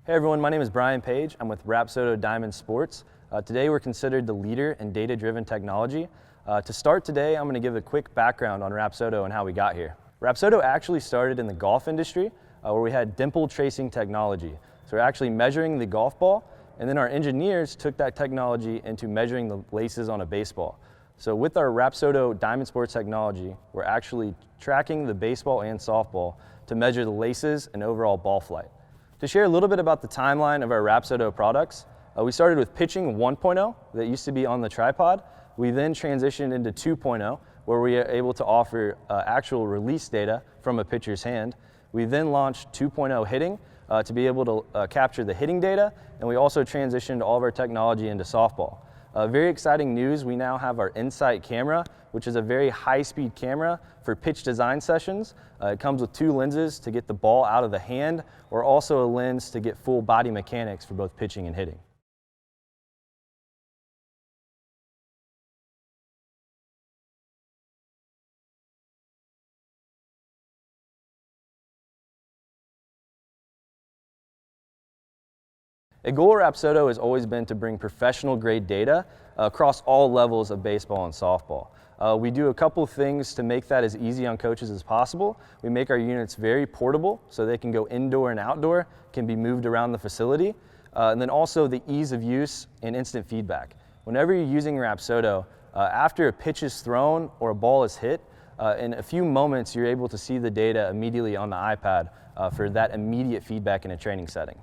Hey everyone, my name is Brian Page. I'm with Rapsodo Diamond Sports. Today we're considered the leader in data-driven technology. To start today, I'm going to give a quick background on Rapsodo and how we got here. Rapsodo actually started in the golf industry where we had dimple tracing technology. So we're actually measuring the golf ball, and then our engineers took that technology into measuring the laces on a baseball. So with our Rapsodo Diamond Sports technology, we're actually tracking the baseball and softball to measure the laces and overall ball flight. To share a little bit about the timeline of our Rapsodo products, we started with pitching 1.0 that used to be on the tripod. We then transitioned into 2.0 where we are able to offer actual release data from a pitcher's hand. We then launched 2.0 hitting to be able to capture the hitting data, and we also transitioned all of our technology into softball. Very exciting news, we now have our Insight camera, which is a very high-speed camera for pitch design sessions. It comes with 2 lenses to get the ball out of the hand, or also a lens to get full body mechanics for both pitching and hitting. A goal of Rapsodo has always been to bring professional grade data across all levels of baseball and softball. We do a couple of things to make that as easy on coaches as possible. We make our units very portable so they can go indoor and outdoor, can be moved around the facility, and then also the ease of use and instant feedback. Whenever you're using Rapsodo, after a pitch is thrown or a ball is hit, in a few moments you're able to see the data immediately on the iPad for that immediate feedback in a training setting.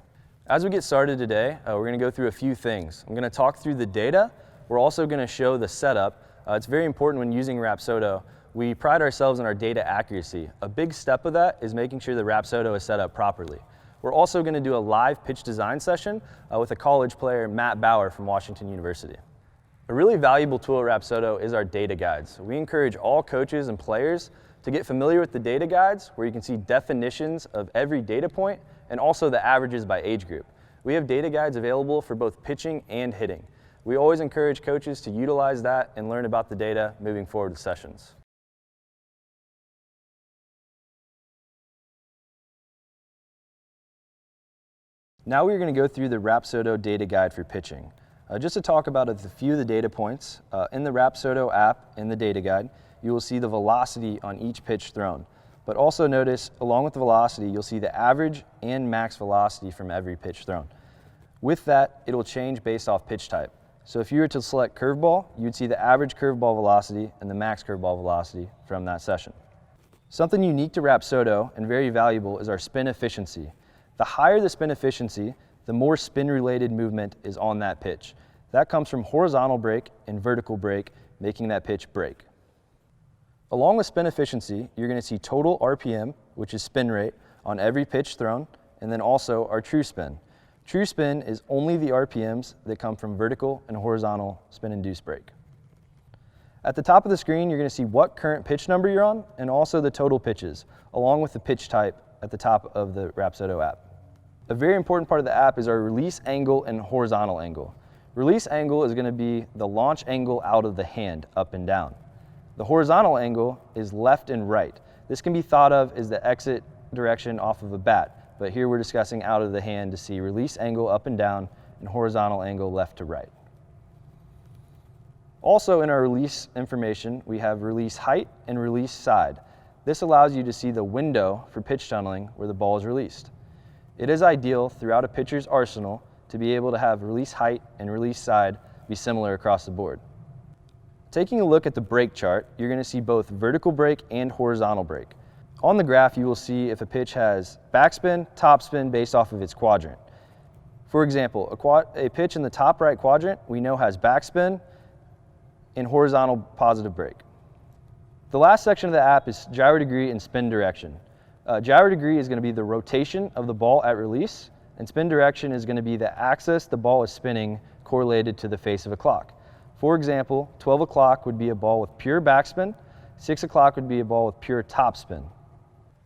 As we get started today, we're going to go through a few things. I'm going to talk through the data. We're also going to show the setup. It's very important when using Rapsodo. We pride ourselves on our data accuracy. A big step of that is making sure the Rapsodo is set up properly. We're also going to do a live pitch design session with a college player, Matt Bauer from Washington University. A really valuable tool at Rapsodo is our data guides. We encourage all coaches and players to get familiar with the data guides, where you can see definitions of every data point and also the averages by age group. We have data guides available for both pitching and hitting. We always encourage coaches to utilize that and learn about the data moving forward with sessions. Now we're going to go through the Rapsodo data guide for pitching. Just to talk about a few of the data points, in the Rapsodo app, in the data guide, you will see the velocity on each pitch thrown. But also notice, along with the velocity, you'll see the average and max velocity from every pitch thrown. With that, it'll change based off pitch type. So if you were to select curveball, you'd see the average curveball velocity and the max curveball velocity from that session. Something unique to Rapsodo and very valuable is our spin efficiency. The higher the spin efficiency, the more spin-related movement is on that pitch. That comes from horizontal break and vertical break, making that pitch break. Along with spin efficiency, you're going to see total RPM, which is spin rate, on every pitch thrown, and then also our true spin. True spin is only the RPMs that come from vertical and horizontal spin-induced break. At the top of the screen, you're going to see what current pitch number you're on, and also the total pitches, along with the pitch type at the top of the Rapsodo app. A very important part of the app is our release angle and horizontal angle. Release angle is going to be the launch angle out of the hand, up and down. The horizontal angle is left and right. This can be thought of as the exit direction off of a bat, but here we're discussing out of the hand to see release angle up and down and horizontal angle left to right. Also in our release information, we have release height and release side. This allows you to see the window for pitch tunneling where the ball is released. It is ideal throughout a pitcher's arsenal to be able to have release height and release side be similar across the board. Taking a look at the break chart, you're going to see both vertical break and horizontal break. On the graph, you will see if a pitch has backspin, topspin based off of its quadrant. For example, a pitch in the top right quadrant we know has backspin and horizontal positive break. The last section of the app is gyro degree and spin direction. Gyro degree is going to be the rotation of the ball at release, and spin direction is going to be the axis the ball is spinning correlated to the face of a clock. For example, 12 o'clock would be a ball with pure backspin, 6 o'clock would be a ball with pure topspin.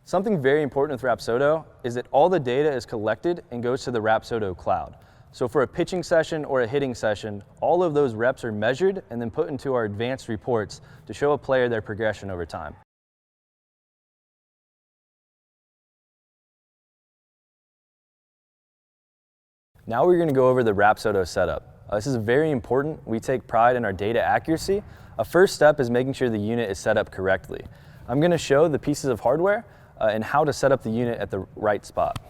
Something very important with Rapsodo is that all the data is collected and goes to the Rapsodo cloud. So for a pitching session or a hitting session, all of those reps are measured and then put into our advanced reports to show a player their progression over time. Now we're going to go over the Rapsodo setup. This is very important. We take pride in our data accuracy. A first step is making sure the unit is set up correctly. I'm going to show the pieces of hardware and how to set up the unit at the right spot.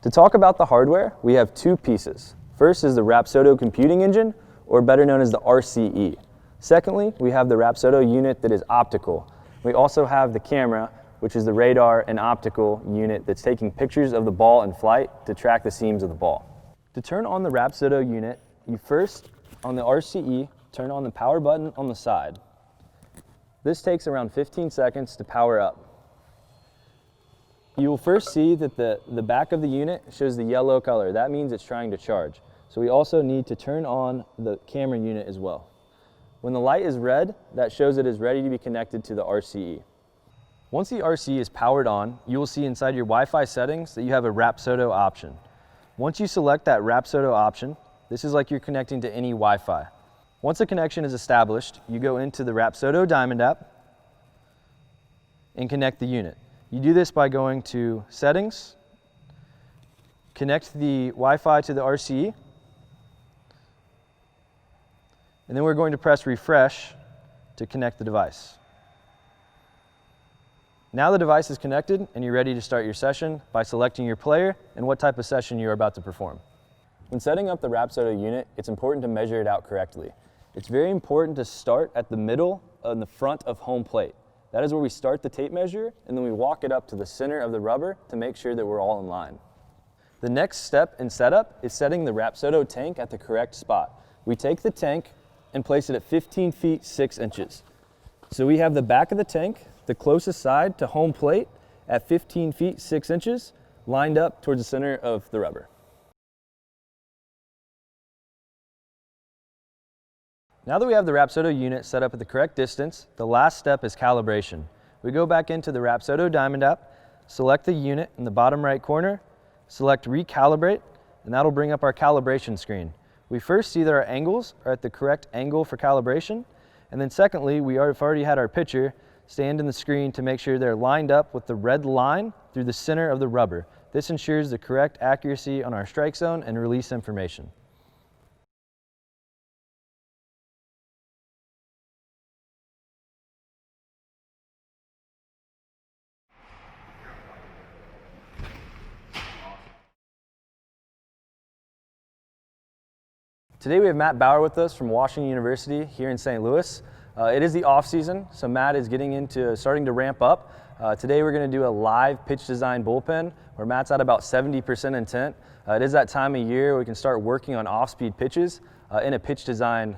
To talk about the hardware, we have two pieces. First is the Rapsodo computing engine, or better known as the RCE. Secondly, we have the Rapsodo unit that is optical. We also have the camera, which is the radar and optical unit that's taking pictures of the ball in flight to track the seams of the ball. To turn on the Rapsodo unit, you first, on the RCE, turn on the power button on the side. This takes around 15 seconds to power up. You will first see that the back of the unit shows the yellow color. That means it's trying to charge. So we also need to turn on the camera unit as well. When the light is red, that shows it is ready to be connected to the RCE. Once the RCE is powered on, you will see inside your Wi-Fi settings that you have a Rapsodo option. Once you select that Rapsodo option, this is like you're connecting to any Wi-Fi. Once a connection is established, you go into the Rapsodo Diamond app and connect the unit. You do this by going to Settings, connect the Wi-Fi to the RCE, and then we're going to press refresh to connect the device. Now the device is connected and you're ready to start your session by selecting your player and what type of session you're about to perform. When setting up the Rapsodo unit, it's important to measure it out correctly. It's very important to start at the middle and the front of home plate. That is where we start the tape measure and then we walk it up to the center of the rubber to make sure that we're all in line. The next step in setup is setting the Rapsodo tank at the correct spot. We take the tank and place it at 15 feet 6 inches. So we have the back of the tank, the closest side to home plate at 15 feet 6 inches, lined up towards the center of the rubber. Now that we have the Rapsodo unit set up at the correct distance, the last step is calibration. We go back into the Rapsodo Diamond app, select the unit in the bottom right corner, select Recalibrate, and that'll bring up our calibration screen. We first see that our angles are at the correct angle for calibration, and then secondly, we have already had our pitcher stand in the screen to make sure they're lined up with the red line through the center of the rubber. This ensures the correct accuracy on our strike zone and release information. Today we have Matt Bauer with us from Washington University here in St. Louis. It is the off season, so Matt is starting to ramp up. Today we're going to do a live pitch design bullpen where Matt's at about 70% intent. It is that time of year where we can start working on off-speed pitches in a pitch design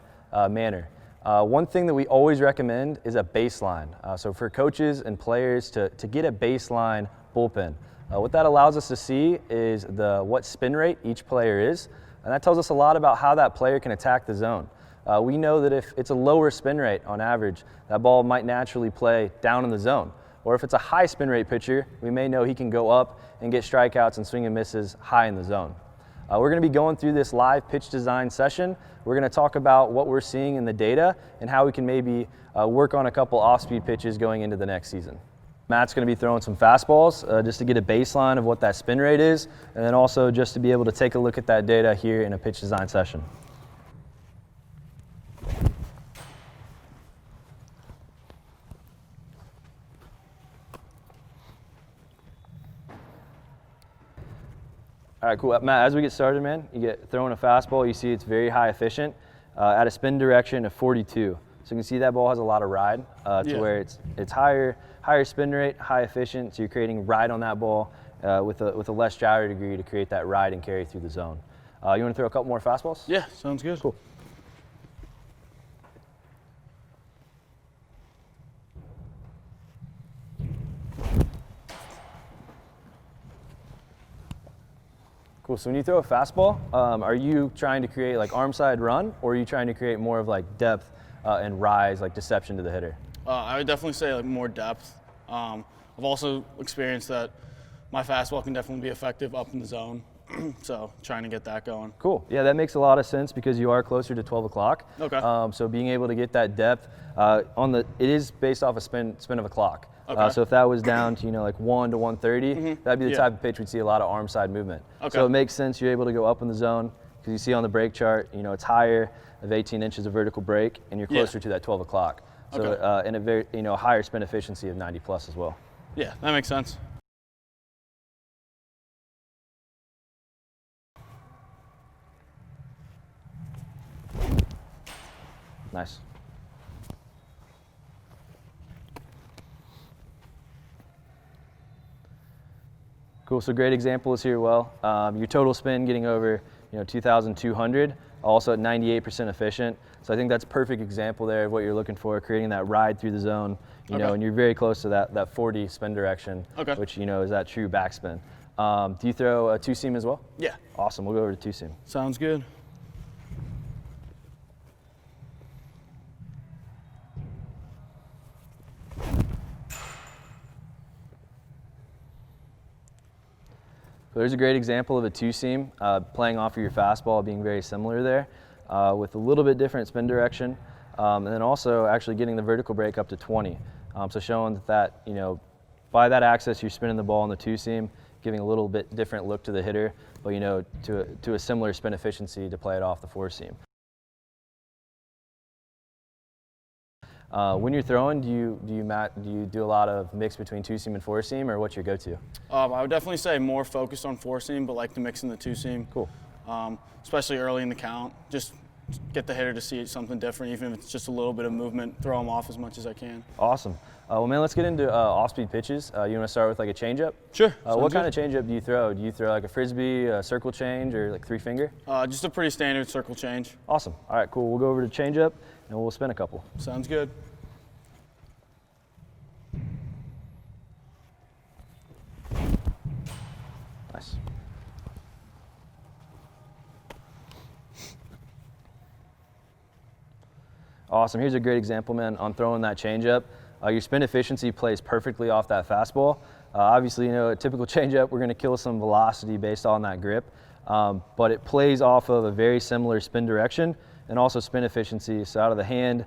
manner. One thing that we always recommend is a baseline. So for coaches and players to get a baseline bullpen. What that allows us to see is what spin rate each player is. And that tells us a lot about how that player can attack the zone. We know that if it's a lower spin rate on average, that ball might naturally play down in the zone. Or if it's a high spin rate pitcher, we may know he can go up and get strikeouts and swing and misses high in the zone. We're going to be going through this live pitch design session. We're going to talk about what we're seeing in the data and how we can maybe work on a couple off-speed pitches going into the next season. Matt's going to be throwing some fastballs just to get a baseline of what that spin rate is, and then also just to be able to take a look at that data here in a pitch design session. All right, cool. Matt, as we get started, man, you get throwing a fastball, you see it's very high efficient at a spin direction of 42. So you can see that ball has a lot of ride where it's higher spin rate, high efficient, so you're creating ride on that ball with a less gyro degree to create that ride and carry through the zone. You want to throw a couple more fastballs? Yeah, sounds good. Cool. Cool, so when you throw a fastball, are you trying to create like arm side run, or are you trying to create more of like depth and rise, like deception to the hitter? I would definitely say like more depth. I've also experienced that my fastball can definitely be effective up in the zone, so trying to get that going. Cool, yeah, that makes a lot of sense because you are closer to 12 o'clock. Okay. So being able to get that depth, it is based off a spin of a clock. Okay. So if that was down to, like 1 to 130, that'd be the Yeah. type of pitch we'd see a lot of arm side movement. Okay. So it makes sense you're able to go up in the zone because you see on the break chart, it's higher of 18 inches of vertical break, and you're closer to that 12 o'clock. So Okay. and a very, higher spin efficiency of 90 plus as well. Yeah, that makes sense. Nice. Cool, so great example is here. Well, your total spin getting over 2,200, also at 98% efficient. So I think that's a perfect example there of what you're looking for, creating that ride through the zone, and you're very close to that 40 spin direction, which is that true backspin. Do you throw a two seam as well? Yeah. Awesome, we'll go over to two seam. Sounds good. So there's a great example of a two-seam, playing off of your fastball, being very similar there, with a little bit different spin direction, and then also actually getting the vertical break up to 20. So showing that by that axis, you're spinning the ball in the two-seam, giving a little bit different look to the hitter, but to a similar spin efficiency to play it off the four-seam. When you're throwing, do you do a lot of mix between two-seam and four-seam, or what's your go-to? I would definitely say more focused on four-seam, but like to mix in the two-seam. Cool. Especially early in the count. Just get the hitter to see something different, even if it's just a little bit of movement, throw them off as much as I can. Awesome. Well, man, let's get into off-speed pitches. You want to start with like a changeup? Sure. What kind of changeup do you throw? Do you throw like a frisbee, a circle change, or like three-finger? Just a pretty standard circle change. Awesome. All right, cool. We'll go over to changeup, and we'll spin a couple. Sounds good. Nice. Awesome. Here's a great example, man, on throwing that changeup. Your spin efficiency plays perfectly off that fastball. Obviously, a typical changeup, we're going to kill some velocity based on that grip, but it plays off of a very similar spin direction and also spin efficiency. So out of the hand,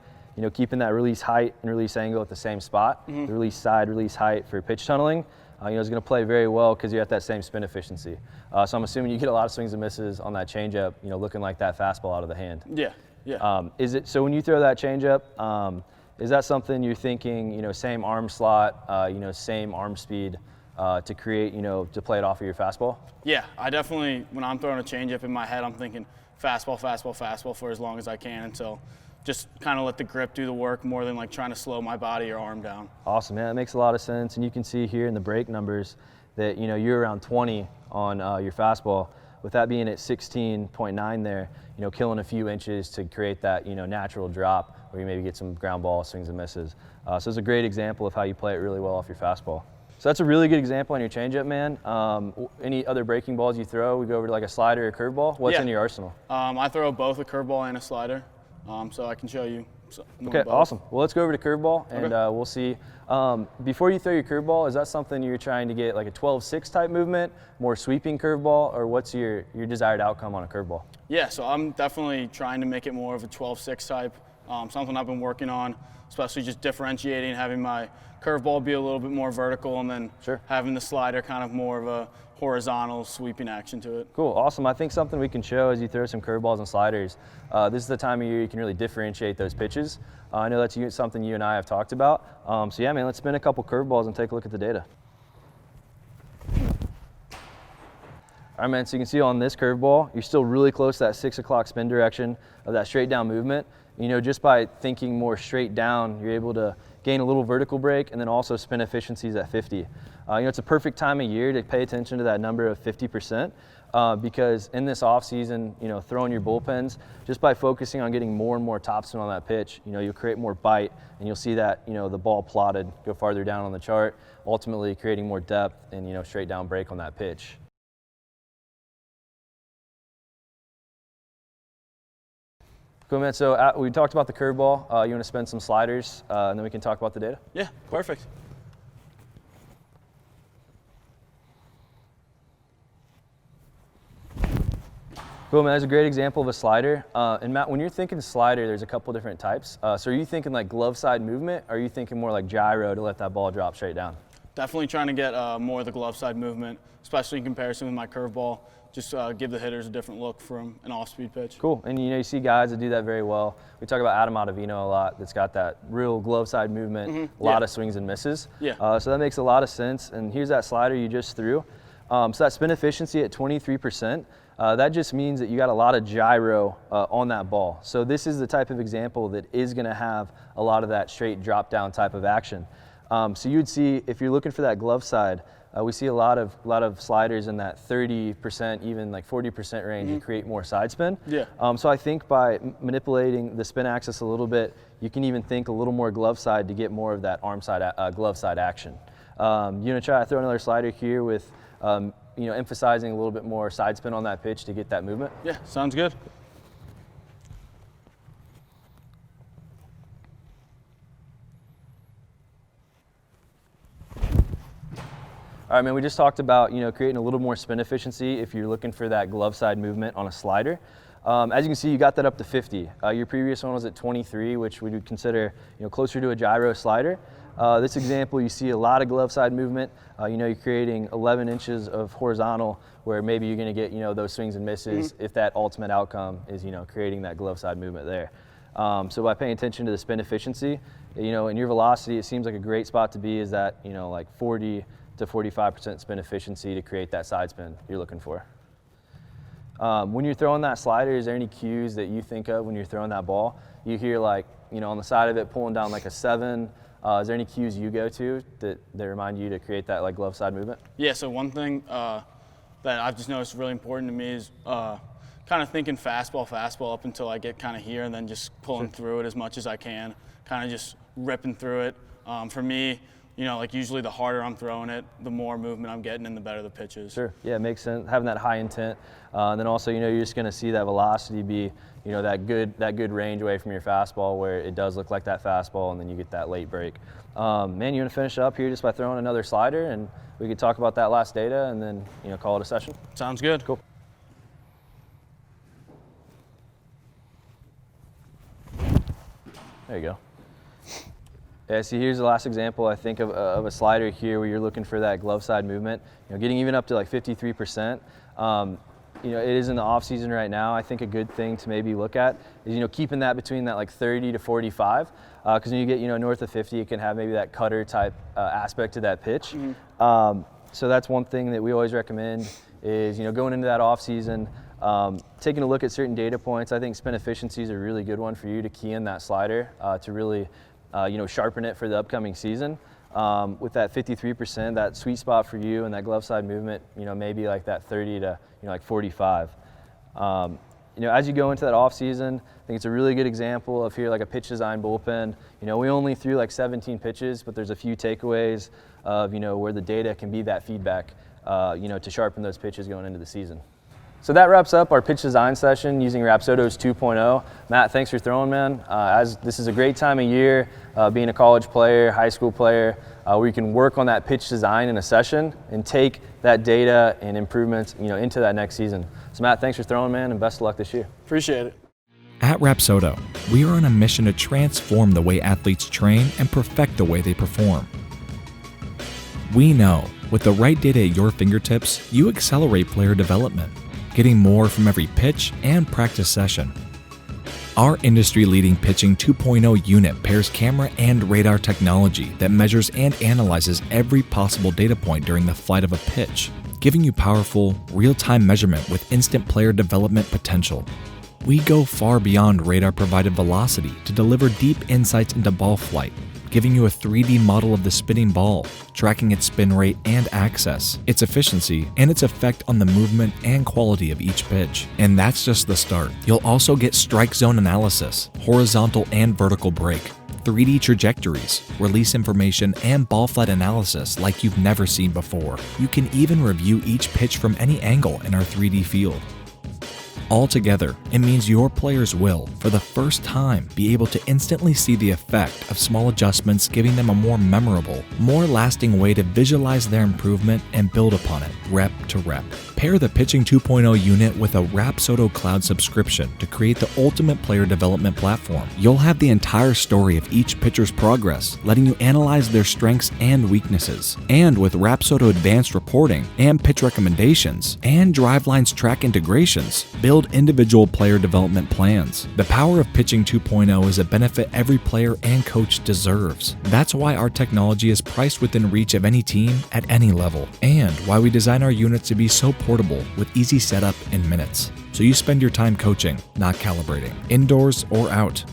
keeping that release height and release angle at the same spot, the release side, release height for pitch tunneling, is going to play very well because you're at that same spin efficiency. So I'm assuming you get a lot of swings and misses on that changeup, looking like that fastball out of the hand. Yeah, yeah. So when you throw that changeup, is that something you're thinking, same arm slot, same arm speed to create, to play it off of your fastball? Yeah, I definitely, when I'm throwing a changeup in my head, I'm thinking fastball, fastball, fastball for as long as I can until just kind of let the grip do the work more than like trying to slow my body or arm down. Awesome, man. That makes a lot of sense. And you can see here in the break numbers that, you're around 20 on your fastball. With that being at 16.9 there, killing a few inches to create that, natural drop where you maybe get some ground ball swings and misses. So it's a great example of how you play it really well off your fastball. So that's a really good example on your changeup, man. Any other breaking balls you throw? We go over to like a slider or curveball. What's in your arsenal? I throw both a curveball and a slider, so I can show you. Okay, awesome. Well, let's go over to curveball, and we'll see. Before you throw your curveball, is that something you're trying to get like a 12-6 type movement, more sweeping curveball, or what's your desired outcome on a curveball? Yeah, so I'm definitely trying to make it more of a 12-6 type, something I've been working on, especially just differentiating, having my curveball be a little bit more vertical, and then having the slider kind of more of a horizontal sweeping action to it. Cool, awesome. I think something we can show as you throw some curveballs and sliders, this is the time of year you can really differentiate those pitches. I know that's something you and I have talked about. So yeah, man, let's spin a couple curveballs and take a look at the data. All right, man, so you can see on this curveball, you're still really close to that 6 o'clock spin direction of that straight down movement. Just by thinking more straight down, you're able to gain a little vertical break and then also spin efficiencies at 50. It's a perfect time of year to pay attention to that number of 50%. Because in this off season, throwing your bullpens, just by focusing on getting more and more topspin on that pitch, you'll create more bite, and you'll see that, the ball plotted go farther down on the chart, ultimately creating more depth and, straight down break on that pitch. Cool, man. So we talked about the curveball. You want to spin some sliders, and then we can talk about the data? Yeah, perfect. Cool, man. That's a great example of a slider. And Matt, when you're thinking slider, there's a couple different types. So are you thinking like glove side movement, or are you thinking more like gyro to let that ball drop straight down? Definitely trying to get more of the glove side movement, especially in comparison with my curveball. Just give the hitters a different look from an off-speed pitch. Cool, and you see guys that do that very well. We talk about Adam Ottavino a lot. That's got that real glove side movement, a lot of swings and misses. Yeah. So that makes a lot of sense. And here's that slider you just threw. So that spin efficiency at 23%. That just means that you got a lot of gyro on that ball. So this is the type of example that is going to have a lot of that straight drop down type of action. So you'd see, if you're looking for that glove side, we see a lot of sliders in that 30%, even like 40% range to create more side spin. Yeah. So I think by manipulating the spin axis a little bit, you can even think a little more glove side to get more of that arm side, glove side action. You want to try to throw another slider here with emphasizing a little bit more side spin on that pitch to get that movement? Yeah, sounds good. All right, man, we just talked about, creating a little more spin efficiency if you're looking for that glove side movement on a slider. As you can see, you got that up to 50. Your previous one was at 23, which we would consider, closer to a gyro slider. This example, you see a lot of glove side movement. You're creating 11 inches of horizontal where maybe you're going to get, those swings and misses if that ultimate outcome is, creating that glove side movement there. So by paying attention to the spin efficiency, in your velocity, it seems like a great spot to be is that, like 40 to 45% spin efficiency to create that side spin you're looking for. When you're throwing that slider, is there any cues that you think of when you're throwing that ball? You hear like, on the side of it pulling down like a 7. Is there any cues you go to that remind you to create that like glove side movement? Yeah, so one thing that I've just noticed really important to me is kind of thinking fastball up until I get kind of here, and then just pulling through it as much as I can, kind of just ripping through it. For me, like usually the harder I'm throwing it, the more movement I'm getting and the better the pitch is. Sure, yeah, it makes sense, having that high intent. And then also, you're just gonna see that velocity be, that good range away from your fastball where it does look like that fastball, and then you get that late break. Man, you wanna finish up here just by throwing another slider, and we could talk about that last data and then, call it a session? Sounds good. Cool. There you go. Yeah, see, here's the last example, I think, of a slider here where you're looking for that glove side movement. Getting even up to like 53%. It is in the off season right now. I think a good thing to maybe look at is, keeping that between that like 30 to 45. Because when you get, north of 50, it can have maybe that cutter type aspect to that pitch. So that's one thing that we always recommend is, going into that off season, taking a look at certain data points. I think spin efficiency is a really good one for you to key in that slider to really sharpen it for the upcoming season. With that 53%, that sweet spot for you and that glove side movement, maybe like that 30 to like 45. As you go into that off season, I think it's a really good example of here like a pitch design bullpen. We only threw like 17 pitches, but there's a few takeaways of where the data can be that feedback, to sharpen those pitches going into the season. So that wraps up our pitch design session using Rapsodo's 2.0. Matt, thanks for throwing, man. As this is a great time of year, being a college player, high school player, where you can work on that pitch design in a session and take that data and improvements, into that next season. So Matt, thanks for throwing, man, and best of luck this year. Appreciate it. At Rapsodo, we are on a mission to transform the way athletes train and perfect the way they perform. We know, with the right data at your fingertips, you accelerate player development, getting more from every pitch and practice session. Our industry-leading Pitching 2.0 unit pairs camera and radar technology that measures and analyzes every possible data point during the flight of a pitch, giving you powerful, real-time measurement with instant player development potential. We go far beyond radar-provided velocity to deliver deep insights into ball flight, giving you a 3D model of the spinning ball, tracking its spin rate and axis, its efficiency, and its effect on the movement and quality of each pitch. And that's just the start. You'll also get strike zone analysis, horizontal and vertical break, 3D trajectories, release information, and ball flight analysis like you've never seen before. You can even review each pitch from any angle in our 3D field. Altogether, it means your players will, for the first time, be able to instantly see the effect of small adjustments, giving them a more memorable, more lasting way to visualize their improvement and build upon it, rep to rep. Pair the Pitching 2.0 unit with a Rapsodo Cloud subscription to create the ultimate player development platform. You'll have the entire story of each pitcher's progress, letting you analyze their strengths and weaknesses. And with Rapsodo Advanced Reporting and pitch recommendations and Drivelines track integrations, build individual player development plans. The power of Pitching 2.0 is a benefit every player and coach deserves. That's why our technology is priced within reach of any team at any level, and why we design our units to be so portable with easy setup in minutes. So you spend your time coaching, not calibrating, indoors or out.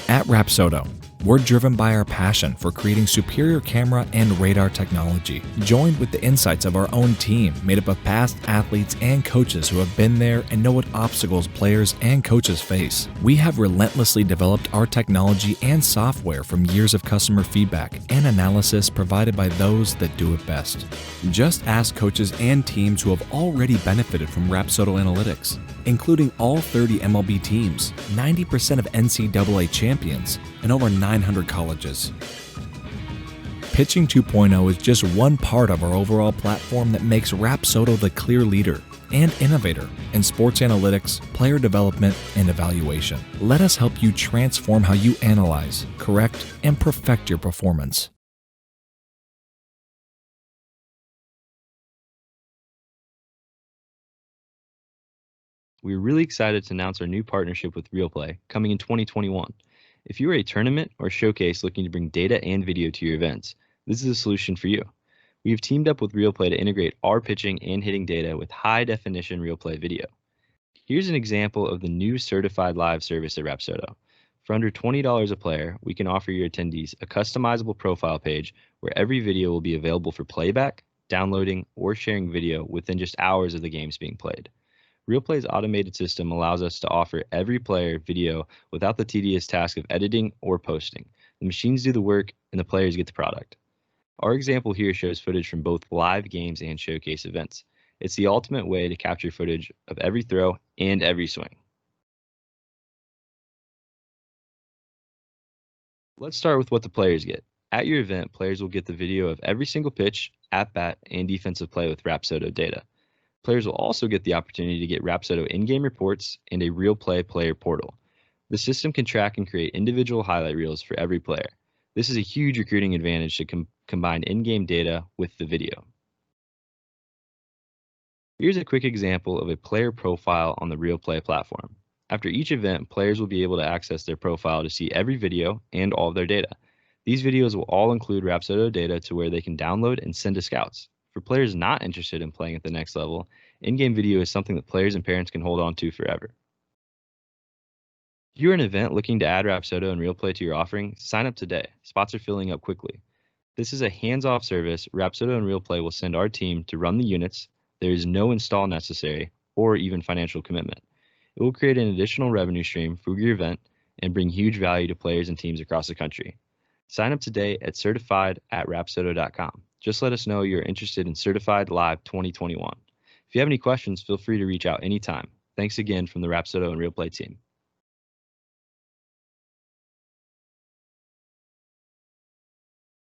At Rapsodo, we're driven by our passion for creating superior camera and radar technology, joined with the insights of our own team made up of past athletes and coaches who have been there and know what obstacles players and coaches face. We have relentlessly developed our technology and software from years of customer feedback and analysis provided by those that do it best. Just ask coaches and teams who have already benefited from Rapsodo analytics, including all 30 MLB teams, 90% of NCAA champions, and over 900 colleges. Pitching 2.0 is just one part of our overall platform that makes Rapsodo the clear leader and innovator in sports analytics, player development, and evaluation. Let us help you transform how you analyze, correct, and perfect your performance. We're really excited to announce our new partnership with RealPlay coming in 2021. If you are a tournament or showcase looking to bring data and video to your events, this is a solution for you. We have teamed up with RealPlay to integrate our pitching and hitting data with high-definition RealPlay video. Here's an example of the new Certified Live service at Rapsodo. For under $20 a player, we can offer your attendees a customizable profile page where every video will be available for playback, downloading, or sharing video within just hours of the games being played. RealPlay's automated system allows us to offer every player video without the tedious task of editing or posting. The machines do the work and the players get the product. Our example here shows footage from both live games and showcase events. It's the ultimate way to capture footage of every throw and every swing. Let's start with what the players get. At your event, players will get the video of every single pitch, at-bat, and defensive play with Rapsodo data. Players will also get the opportunity to get Rapsodo in-game reports and a RealPlay player portal. The system can track and create individual highlight reels for every player. This is a huge recruiting advantage to combine in-game data with the video. Here's a quick example of a player profile on the RealPlay platform. After each event, players will be able to access their profile to see every video and all of their data. These videos will all include Rapsodo data to where they can download and send to scouts. For players not interested in playing at the next level, in-game video is something that players and parents can hold on to forever. If you're an event looking to add Rapsodo and RealPlay to your offering, sign up today. Spots are filling up quickly. This is a hands-off service. Rapsodo and RealPlay will send our team to run the units. There is no install necessary or even financial commitment. It will create an additional revenue stream for your event and bring huge value to players and teams across the country. Sign up today at certified@rapsodo.com. Just let us know you're interested in Certified Live 2021. If you have any questions, feel free to reach out anytime. Thanks again from the Rapsodo and RealPlay team.